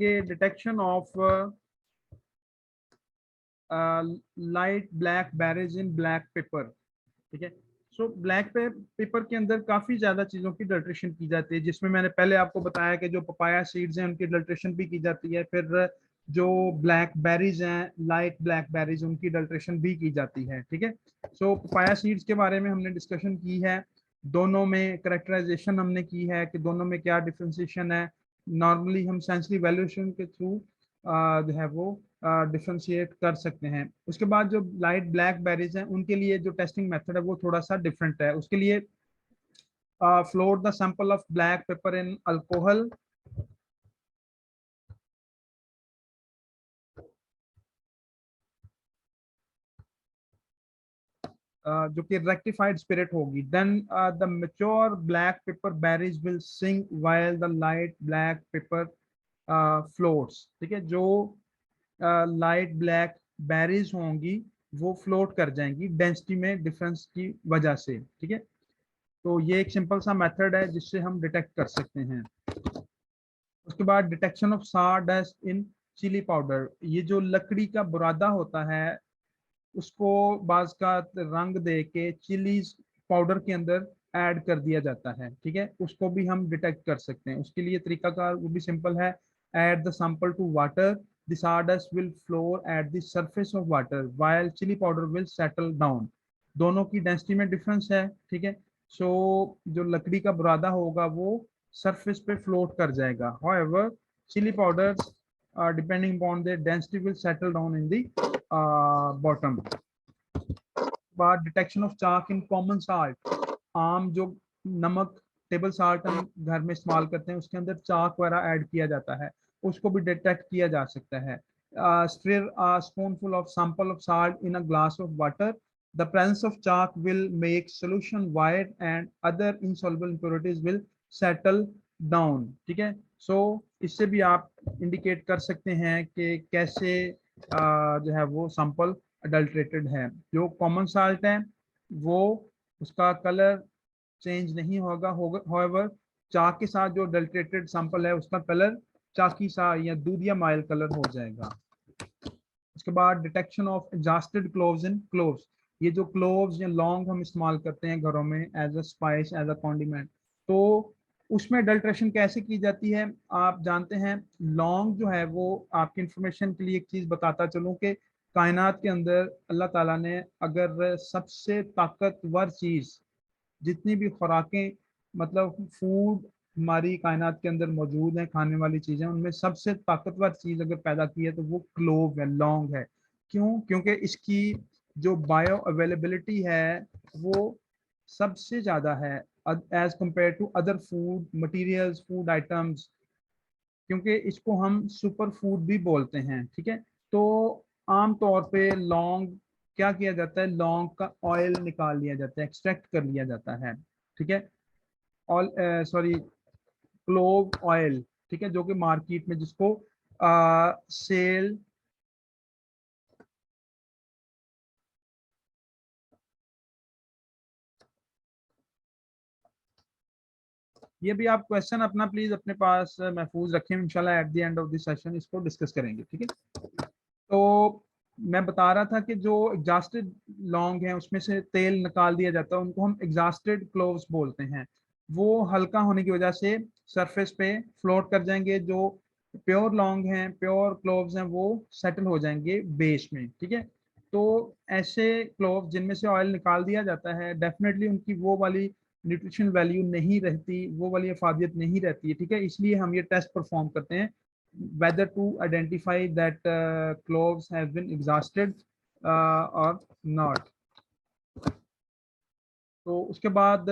कि detection of light black barrage in black pepper. ठीक है, सो ब्लैक पेपर के अंदर काफी ज्यादा चीजों की अडल्ट्रेशन की जाती है, जिसमें मैंने पहले आपको बताया कि जो पपाया सीड्स हैं उनकी अडल्ट्रेशन भी की जाती है, फिर जो ब्लैक बेरीज हैं, लाइट ब्लैक बेरीज, उनकी अडल्ट्रेशन भी की जाती है। ठीक है, सो पपाया सीड्स के बारे में हमने डिस्कशन की है, दोनों में करेक्टराइजेशन हमने की है कि दोनों में क्या डिफ्रेंसिएशन है। नॉर्मली हम सेंसरी वैल्यूएशन के थ्रू जो है वो डिफ्रेंशिएट कर सकते हैं। उसके बाद जो लाइट ब्लैक बेरीज हैं उनके लिए जो टेस्टिंग मेथड है वो थोड़ा सा डिफरेंट है। उसके लिए float the sample of black pepper in alcohol, जो कि रेक्टिफाइड स्पिरिट होगी। Then the mature black pepper berries will sink while the light black pepper floats. ठीक है, जो लाइट ब्लैक बेरीज होंगी वो फ्लोट कर जाएंगी डेंसिटी में डिफरेंस की वजह से। ठीक है, तो ये एक सिंपल सा मेथड है जिससे हम डिटेक्ट कर सकते हैं। उसके बाद detection of sawdust in chilli powder. ये जो लकड़ी का बुरादा होता है उसको बाज का रंग दे के चिलीज पाउडर के अंदर ऐड कर दिया जाता है। ठीक है, उसको भी हम डिटेक्ट कर सकते हैं। उसके लिए तरीकाकार वो भी सिंपल है, add the sample to water, the sawdust will flow at the surface of water while chili powder will settle down। दोनों की डेंसिटी में डिफरेंस है। ठीक है, सो जो लकड़ी का बुरादा होगा वो सरफेस पे फ्लोट कर जाएगा, however chili powders depending upon their density will settle down in the bottom। बाद detection of chalk in common salt. आम जो नमक टेबल साल्ट हम घर में इस्तेमाल करते हैं उसके अंदर चाक वगैरह ऐड किया जाता है, उसको भी डिटेक्ट किया जा सकता है। Stir a spoonful of sample of salt in a glass of water, the presence of chalk will make solution white and other insoluble impurities will settle down. ठीक है, सो इससे भी आप इंडिकेट कर सकते हैं कि कैसे जो है वो सैंपल अडल्ट्रेटेड है। जो कॉमन साल्ट है वो उसका कलर चेंज नहीं होगा, however चाक के साथ जो अडल्ट्रेटेड सैंपल है उसका कलर चाकी सा या दूधिया माइल कलर हो जाएगा। उसके बाद detection of exhausted cloves in cloves. ये जो क्लोव्स या लौंग हम इस्तेमाल करते हैं घरों में as a spice, as a condiment, तो उसमें अडल्ट्रेशन कैसे की जाती है आप जानते हैं। लौंग जो है वो, आपकी इंफॉर्मेशन के लिए एक चीज बताता चलूं कि कायनात के अंदर अल्लाह ताला ने अगर सबसे ताकतवर चीज, जितनी भी खुराकें मतलब फूड हमारी कायनात के अंदर मौजूद हैं, खाने वाली चीजें, उनमें सबसे ताकतवर चीज अगर पैदा की है तो वो क्लोव है, लौंग है। क्यों? क्योंकि इसकी जो बायो अवेलेबिलिटी है वो सबसे ज्यादा है as compare to other food materials, food items, क्योंकि इसको हम सुपर फूड भी बोलते हैं। ठीक है, तो आम तौर पे लौंग क्या किया जाता है, लौंग का ऑयल निकाल लिया जाता है, एक्सट्रैक्ट कर लिया जाता है। ठीक है, ऑल सॉरी क्लोव ऑयल। ठीक है, जो कि मार्केट में जिसको सेल ये भी आप क्वेश्चन अपना प्लीज अपने पास महफूज रखें, इंशाल्लाह at the end of the session इसको डिस्कस करेंगे। ठीक है, तो मैं बता रहा था कि जो एग्जॉस्टेड लौंग है उसमें से तेल निकाल दिया जाता है, उनको हम एग्जॉस्टेड क्लोव्स बोलते हैं। वो हल्का होने की वजह से सरफेस पे फ्लोट कर जाएंगे। जो प्योर लौंग हैं, प्योर क्लोव्स हैं, वो सेटल हो जाएंगे बेस में। ठीक है, तो ऐसे क्लोव जिनमें से ऑयल निकाल दिया जाता है डेफिनेटली उनकी वो वाली न्यूट्रिशन वैल्यू नहीं रहती, वो वाली अफादियत नहीं रहती है। ठीक है, इसलिए हम ये टेस्ट परफॉर्म करते हैं whether to identify that cloves have been exhausted or not। तो उसके बाद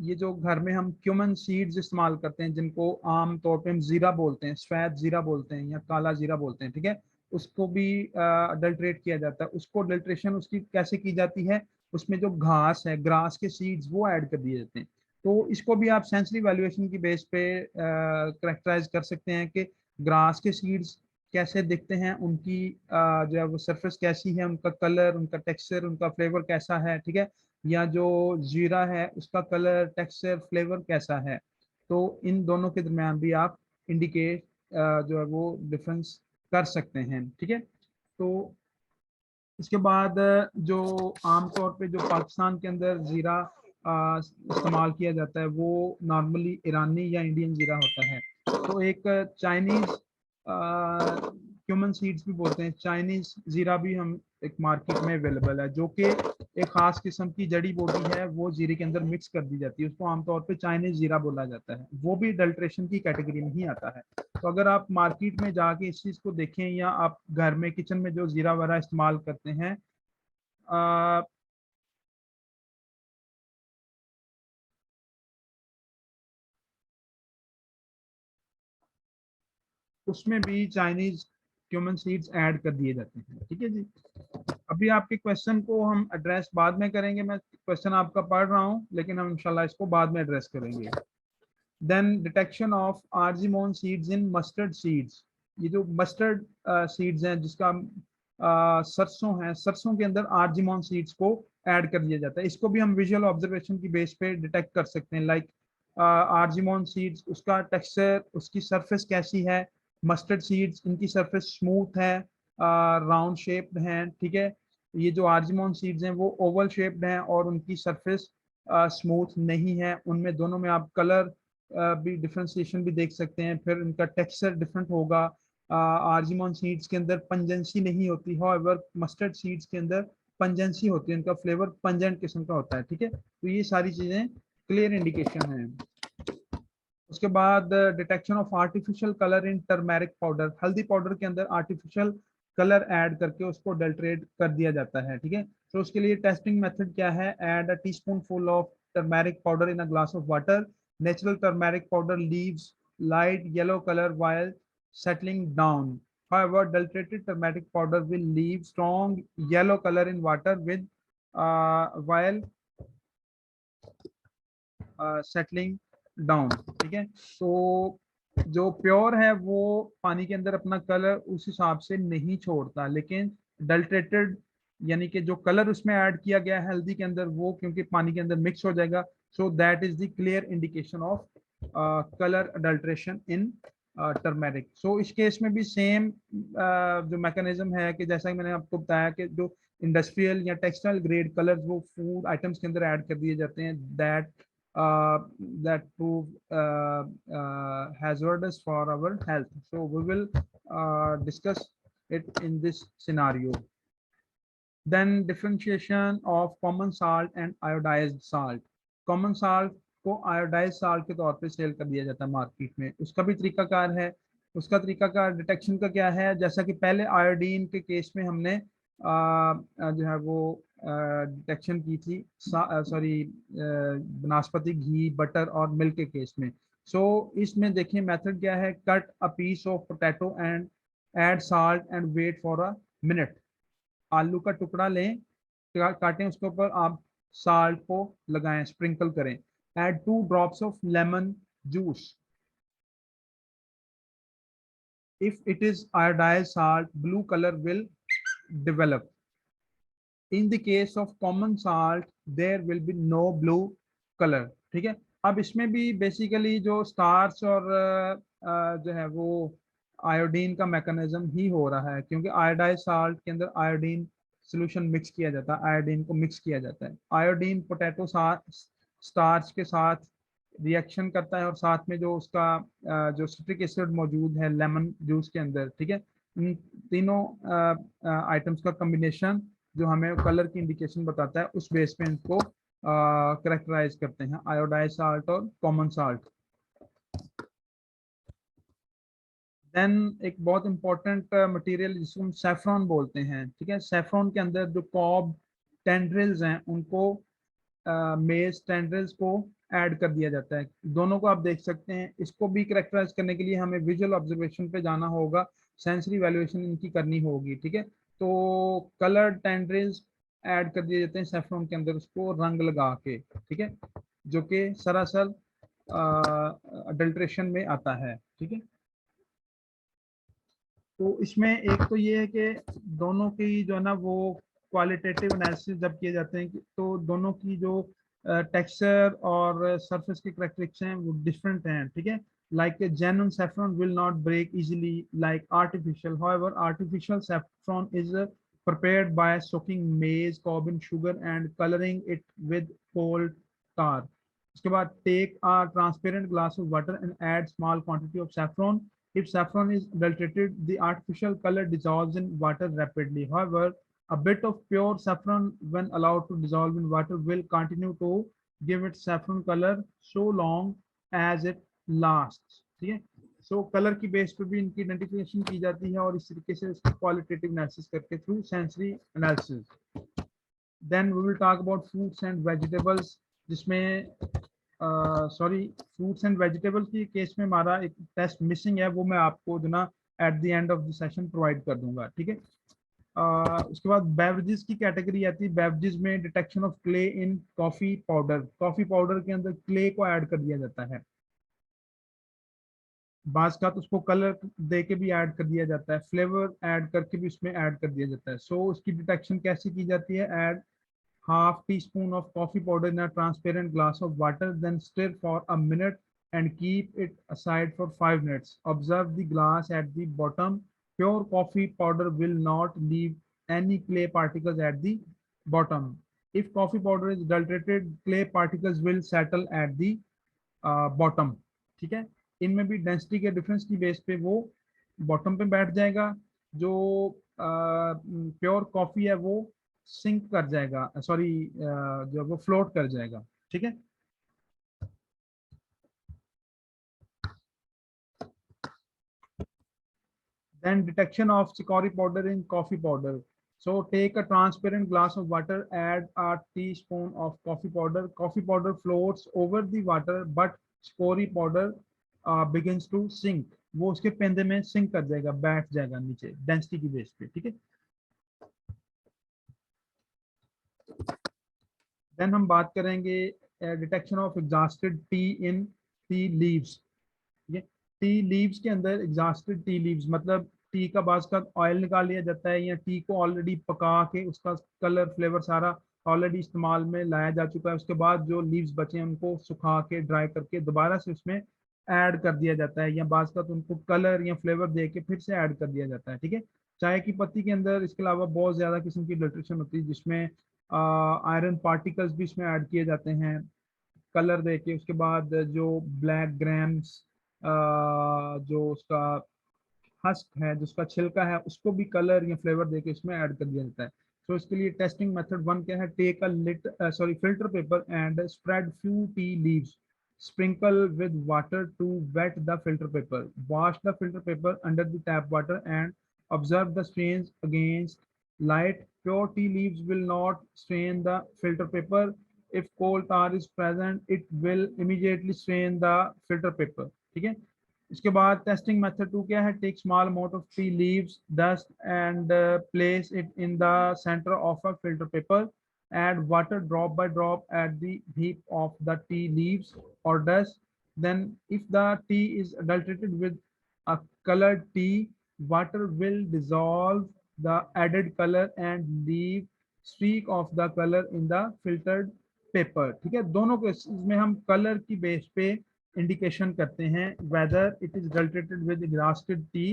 ये जो घर में हम क्यूमन सीड्स इस्तेमाल करते हैं, जिनको आम तौर पे हम जीरा बोलते हैं, सफेद जीरा बोलते हैं या काला जीरा बोलते हैं। ठीक है, उसको भी अडल्ट्रेट किया जाता है। उसको अडल्ट्रेशन उसकी कैसे की जाती है, उसमें जो घास है, ग्रास के सीड्स वो ऐड कर दिए जाते हैं। तो इसको भी आप सेंसरी वैल्यूएशन की बेस पे करेक्टराइज कर सकते हैं कि ग्रास के सीड्स कैसे दिखते हैं, उनकी जो है वो सरफेस कैसी है, उनका कलर, उनका टेक्सचर, उनका फ्लेवर कैसा है। ठीक है, या जो जीरा है उसका कलर, टेक्सचर, फ्लेवर कैसा है। तो इन दोनों के दरमियान भी आप इंडिकेट जो है वो डिफरेंस कर सकते हैं। ठीक है, तो इसके बाद जो आमतौर पे जो पाकिस्तान के अंदर जीरा इस्तेमाल किया जाता है वो नॉर्मली ईरानी या इंडियन जीरा होता है। तो एक चाइनीज क्यूमन सीड्स भी बोलते हैं, चाइनीज जीरा भी हम एक मार्केट में अवेलेबल है, जो कि एक खास किस्म की जड़ी बूटी है, वो जीरे के अंदर मिक्स कर दी जाती है, उसको आमतौर पे चाइनीज जीरा बोला जाता है, वो भी अडल्ट्रेशन की कैटेगरी में ही आता है। तो अगर आप मार्केट में जाके इस चीज को देखें या आप घर में किचन में जो जीरा वगैरह इस्तेमाल करते हैं, आ, उसमें भी चाइनीज क्यूमन सीड्स ऐड कर दिए जाते हैं। ठीक है जी, अभी आपके क्वेश्चन को हम एड्रेस बाद में करेंगे, मैं क्वेश्चन आपका पढ़ रहा हूँ लेकिन हम इंशाल्लाह इसको बाद में एड्रेस करेंगे। Then detection of argemone seeds in mustard seeds, ये जो मस्टर्ड सीड्स हैं जिसका सरसों है, सरसों के अंदर आर्जिमोन सीड्स को ऐड कर दिया जाता है, इसको भी हम विजुअल ऑब्जर्वेशन की बेस पे डिटेक्ट कर सकते हैं। लाइक आर्जिमोन सीड्स, उसका टेक्सचर, उसकी सरफेस कैसी है, मस्टर्ड सीड्स इनकी सरफेस स्मूथ है, राउंड शेप्ड हैं। ठीक है, ये जो आर्जिमोन सीड्स हैं वो ओवल शेप्ड हैं और उनकी सरफेस स्मूथ नहीं है, उनमें दोनों में आप कलर भी डिफ्रेंसिएशन भी देख सकते हैं, फिर इनका टेक्सचर डिफरेंट होगा। आर्जिमोन सीड्स के अंदर पंजेंसी नहीं होती, हाउएवर मस्टर्ड सीड्स के अंदर पंजेंसी होती है, इनका फ्लेवर पंजेंट किस्म का होता है। ठीक है, तो ये सारी चीजें क्लियर इंडिकेशन है। उसके बाद detection of artificial colour in turmeric powder, हल्दी पाउडर के अंदर आर्टिफिशियल कलर ऐड करके उसको अडल्ट्रेट कर दिया जाता है। ठीक है, तो उसके लिए टेस्टिंग मेथड क्या है, add a teaspoon full of turmeric powder in a glass of water, natural turmeric powder leaves light yellow color while settling down. However, adulterated turmeric powder will leave strong yellow color in water with while settling down. ठीक है, तो जो pure है वो पानी के अंदर अपना कलर उस हिसाब से नहीं छोड़ता, लेकिन अडल्ट्रेटेड यानी कि जो कलर उसमें ऐड किया गया है हल्दी के अंदर वो क्योंकि पानी के अंदर मिक्स हो जाएगा, so that is the clear indication of colour adulteration in turmeric. So इस केस में भी सेम जो मैकेनिज्म है कि जैसा कि मैंने आपको बताया कि जो इंडस्ट्रियल या टेक्सटाइल ग्रेड कलर्स वो फूड आइटम्स के अंदर ऐड कर दिए जाते हैं, that that prove hazardous for our health. So we will discuss it in this scenario. Then differentiation of common salt and iodized salt. Common salt को iodized salt के तौर पे सेल कर दिया जाता है मार्केट में, उसका भी तरीकाकार है। उसका तरीकाकार डिटेक्शन का क्या है, जैसा कि पहले आयोडीन के केस में हमने जो है वो डिटेक्शन की थी, सॉरी बनास्पति घी, बटर और मिल्क के केस में। सो इसमें देखिए मेथड क्या है, cut a piece of potato and add salt and wait for a minute. आलू का टुकड़ा लें, काटें, उसके ऊपर आप साल्ट को लगाएं, स्प्रिंकल करें। Add 2 drops of lemon juice, if it is iodized salt blue color will develop. In the case of common salt there will be no blue color। ठीक है, अब इसमें भी बेसिकली जो स्टार्च और जो है वो आयोडीन का मैकेनिज्म ही हो रहा है, क्योंकि आयोडाइज साल्ट के अंदर आयोडीन सोल्यूशन मिक्स किया जाता है, आयोडीन को मिक्स किया जाता है। आयोडीन पोटैटो स्टार्च के साथ रिएक्शन करता है और साथ में जो उसका जो सिट्रिक एसिड मौजूद है लेमन जूस के अंदर। ठीक है, इन तीनों आइटम्स का कम्बिनेशन जो हमें कलर की इंडिकेशन बताता है, उस बेस पे इनको करेक्टराइज करते हैं, आयोडाइज साल्ट और कॉमन साल्ट। देन एक बहुत इंपॉर्टेंट मटेरियल जिसको हम सेफ्रॉन बोलते हैं। ठीक है, सेफ्रॉन के अंदर जो कॉब टेंड्रिल्स हैं उनको मेज टेंड्रिल्स को ऐड कर दिया जाता है, दोनों को आप देख सकते हैं। इसको भी करेक्टराइज करने के लिए हमें विजुअल ऑब्जर्वेशन पे जाना होगा, सेंसरी वैल्यूएशन इनकी करनी होगी। ठीक है, तो कलर टेंड्रिल्स ऐड कर दिए जाते हैं सेफ्रॉन के अंदर, उसको रंग लगा के। ठीक है, जो कि सरासर अडल्ट्रेशन में आता है। ठीक है, तो इसमें एक तो ये है कि दोनों की जो है ना वो क्वालिटेटिव एनालिसिस जब किए जाते हैं तो दोनों की जो टेक्सचर और सरफेस की करेक्टरिस्टिक्स हैं वो डिफरेंट हैं। ठीक है, like a genuine saffron will not break easily like artificial. However, artificial saffron is prepared by soaking maize, cob sugar and coloring it with coal tar. उसके बाद take a transparent glass of water and add small quantity of saffron. If saffron is adulterated, the artificial color dissolves in water rapidly. However, a bit of pure saffron, when allowed to dissolve in water, will continue to give it saffron color so long as it last. ठीक है, सो colour की base पे भी इनकी identification की जाती है और इस तरीके से इसका क्वालिटेटिव एनालिसिस करके through sensory analysis. Then we will talk about fruits and vegetables, जिसमें सॉरी फ्रूट्स एंड वेजिटेबल्स की केस में हमारा एक टेस्ट मिसिंग है, वो मैं आपको जो ना at the end of the session provide कर दूंगा। ठीक है, उसके बाद बेवरेजेस की कैटेगरी आती है। बेवरेजेस में detection of clay in coffee powder, coffee powder के अंदर क्ले को ऐड कर दिया जाता है, बाज का तो उसको कलर दे के भी ऐड कर दिया जाता है, फ्लेवर ऐड करके भी उसमें ऐड कर दिया जाता है। सो उसकी डिटेक्शन कैसे की जाती है? Add half teaspoon of coffee powder in a transparent glass of water, then stir for a minute and keep it aside for 5 minutes. Observe the glass at the bottom. Pure coffee powder will not leave any clay particles at the bottom. If coffee powder is adulterated, clay particles will settle at the bottom. ठीक है, इनमें भी density के difference की base पे वो bottom पे बैठ जाएगा, जो प्योर कॉफी है वो सिंक कर जाएगा, सॉरी जो वो फ्लोट कर जाएगा। ठीक है, then detection of chicory powder in coffee powder. So take a transparent glass of water, add a teaspoon of coffee powder. Coffee powder floats over the water, but chicory powder begins to sink. वो उसके पेंदे में sink कर जाएगा, बैठ जाएगा नीचे density की base पे। ठीक है, देन हम बात करेंगे detection of exhausted T in tea leaves. ठीक है, टी लीव्स के अंदर एग्जॉस्टेड टी लीव्स मतलब टी का बाज का ऑयल निकाल लिया जाता है, या टी को ऑलरेडी पका के उसका कलर फ्लेवर सारा ऑलरेडी इस्तेमाल में लाया जा चुका है, उसके बाद जो लीव्स बचे हैं उनको सुखा के ड्राई करके दोबारा से उसमें ऐड कर दिया जाता है, या बाज का तो उनको कलर या फ्लेवर दे के फिर से ऐड कर दिया जाता है। ठीक है, चाय की पत्ती के अंदर इसके अलावा बहुत ज्यादा किस्म की अडल्ट्रेशन होती है, जिसमें आयरन पार्टिकल्स भी इसमें ऐड किए जाते हैं कलर दे के। उसके बाद जो ब्लैक ग्राम्स, जो उसका हस्क है, जो उसका छिलका है, उसको भी कलर या फ्लेवर देके इसमें ऐड कर दिया जाता है। तो इसके लिए टेस्टिंग मेथड 1 क्या है? Take a lit sorry filter paper and spread few tea leaves, sprinkle with water to wet the filter paper, wash the filter paper under the tap water and observe the stains against light. Pure tea leaves will not stain the filter paper. If coal tar is present, it will immediately stain the filter paper. ठीक है, इसके बाद testing method 2 क्या है? Take small amount of tea leaves dust and place it in the centre of a filter paper, add water drop by drop at the heap of the tea leaves or dust. Then if the tea is adulterated with a colored tea, water will dissolve the added color and leave streak of the color in the filtered paper. ठीक है, दोनों cases में हम colour की base पे indication करते हैं whether it is adulterated with exhausted T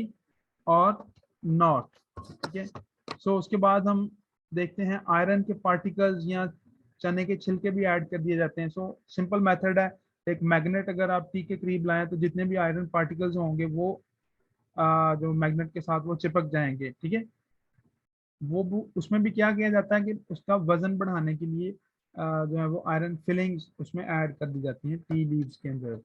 और नॉट। ठीक है, सो उसके बाद हम देखते हैं आयरन के पार्टिकल्स या चने के छिलके भी ऐड कर दिए जाते हैं। सो सिंपल मेथड है, एक मैग्नेट अगर आप टी के करीब लाएं तो जितने भी आयरन पार्टिकल्स होंगे वो जो मैग्नेट के साथ वो चिपक जाएंगे। ठीक है, वो उसमें भी क्या किया जाता है कि उसका वजन बढ़ाने के लिए जो है वो आयरन फिलिंग्स उसमें ऐड कर दी जाती हैं टी लीव्स के अंदर।